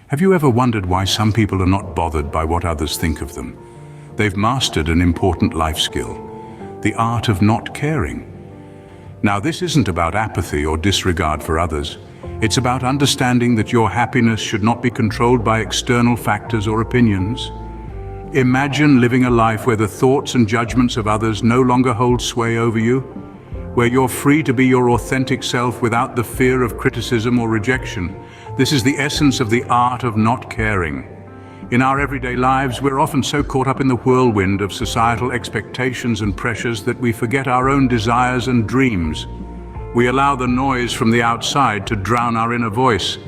Have you ever wondered why some people are not bothered by what others think of them? They've mastered an important life skill, the art of not caring. Now, this isn't about apathy or disregard for others. It's about understanding that your happiness should not be controlled by external factors or opinions. Imagine living a life where the thoughts and judgments of others no longer hold sway over you, where you're free to be your authentic self without the fear of criticism or rejection. This is the essence of the art of not caring. In our everyday lives, we're often so caught up in the whirlwind of societal expectations and pressures that we forget our own desires and dreams. We allow the noise from the outside to drown our inner voice.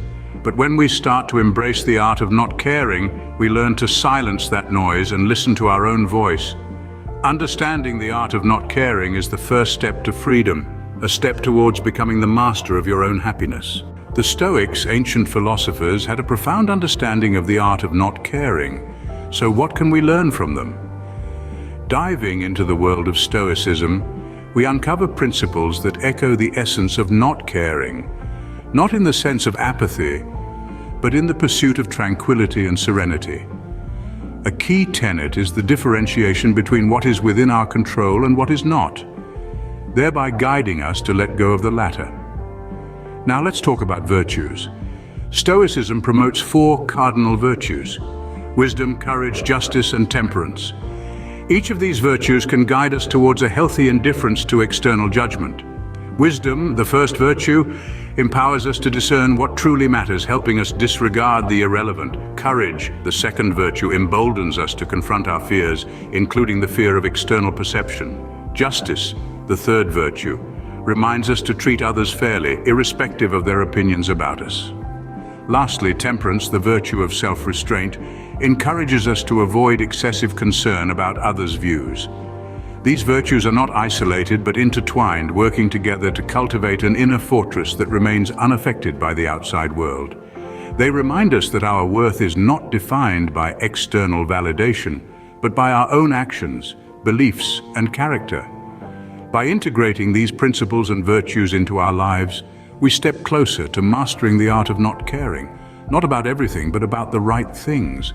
But when we start to embrace the art of not caring, we learn to silence that noise and listen to our own voice. Understanding the art of not caring is the first step to freedom, a step towards becoming the master of your own happiness. The Stoics, ancient philosophers, had a profound understanding of the art of not caring. So what can we learn from them? Diving into the world of Stoicism, we uncover principles that echo the essence of not caring, not in the sense of apathy, but in the pursuit of tranquility and serenity. A key tenet is the differentiation between what is within our control and what is not, thereby guiding us to let go of the latter. Now let's talk about virtues. Stoicism promotes 4 cardinal virtues: wisdom, courage, justice, and temperance. Each of these virtues can guide us towards a healthy indifference to external judgment. Wisdom, the first virtue, empowers us to discern what truly matters, helping us disregard the irrelevant. Courage, the second virtue, emboldens us to confront our fears, including the fear of external perception. Justice, the third virtue, reminds us to treat others fairly, irrespective of their opinions about us. Lastly, temperance, the virtue of self-restraint, encourages us to avoid excessive concern about others' views. These virtues are not isolated but intertwined, working together to cultivate an inner fortress that remains unaffected by the outside world. They remind us that our worth is not defined by external validation, but by our own actions, beliefs, and character. By integrating these principles and virtues into our lives, we step closer to mastering the art of not caring, not about everything, but about the right things.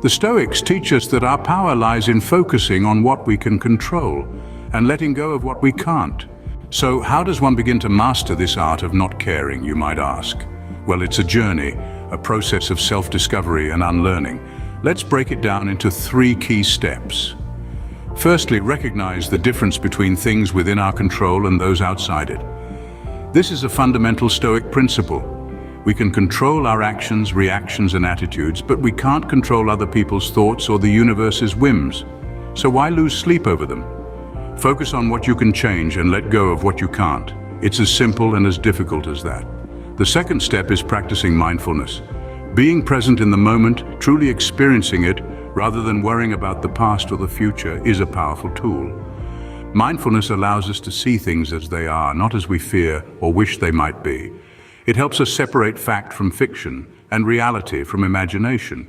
The Stoics teach us that our power lies in focusing on what we can control and letting go of what we can't. So how does one begin to master this art of not caring, you might ask? Well, it's a journey, a process of self-discovery and unlearning. Let's break it down into 3 key steps. Firstly, recognize the difference between things within our control and those outside it. This is a fundamental Stoic principle. We can control our actions, reactions, and attitudes, but we can't control other people's thoughts or the universe's whims. So why lose sleep over them? Focus on what you can change and let go of what you can't. It's as simple and as difficult as that. The second step is practicing mindfulness. Being present in the moment, truly experiencing it, rather than worrying about the past or the future, is a powerful tool. Mindfulness allows us to see things as they are, not as we fear or wish they might be. It helps us separate fact from fiction and reality from imagination.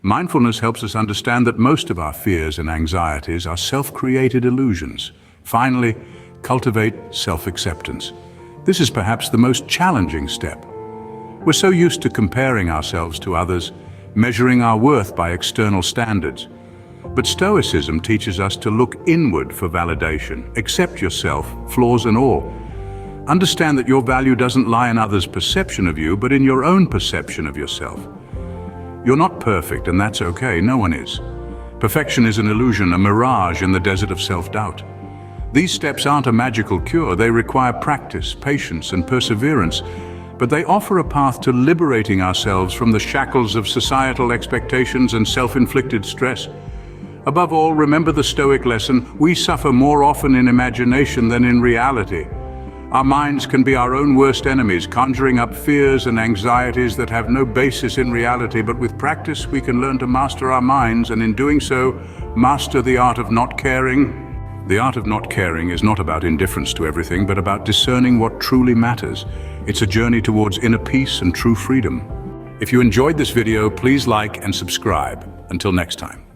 Mindfulness helps us understand that most of our fears and anxieties are self-created illusions. Finally, cultivate self-acceptance. This is perhaps the most challenging step. We're so used to comparing ourselves to others, measuring our worth by external standards. But Stoicism teaches us to look inward for validation. Accept yourself, flaws and all. Understand that your value doesn't lie in others' perception of you, but in your own perception of yourself. You're not perfect, and that's okay, no one is. Perfection is an illusion, a mirage in the desert of self-doubt. These steps aren't a magical cure, they require practice, patience, and perseverance, but they offer a path to liberating ourselves from the shackles of societal expectations and self-inflicted stress. Above all, remember the Stoic lesson: we suffer more often in imagination than in reality. Our minds can be our own worst enemies, conjuring up fears and anxieties that have no basis in reality, but with practice we can learn to master our minds, and in doing so, master the art of not caring. The art of not caring is not about indifference to everything, but about discerning what truly matters. It's a journey towards inner peace and true freedom. If you enjoyed this video, please like and subscribe. Until next time.